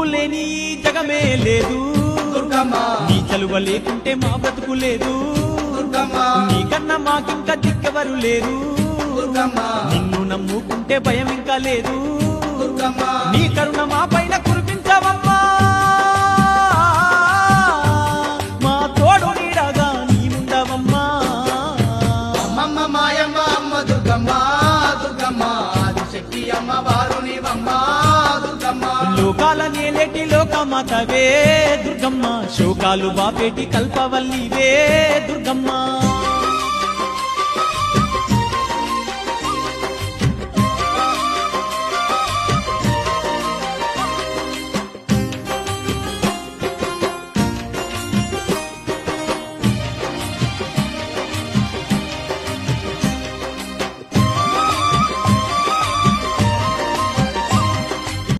నువ్వు లేని ఈ జగమే లేదు దుర్గమ్మ నీ చలువ లేకుంటే మా బ్రతుకు లేదు దుర్గమ్మ నీకన్నా మాకింకా దిక్కెవరు లేరు దుర్గమ్మ నిన్ను నమ్ముకుంటే భయం ఇంకా లేదు దుర్గమ్మ నీ కరుణ మా పైన కురిపించవమ్మా మా తోడు నీడగా నీ ఉండవమ్మా అమ్మమ్మ మాయమ్మ అమ్మ దుర్గమ్మ దుర్గమ్మ ఆదిశక్తి అమ్మ వారు నీవమ్మ దుర్గమ్మ లోకాల నేలేటి లోకమాతవే దుర్గమ్మ శోకాలు బాపేటి కల్పవల్లివే దుర్గమ్మ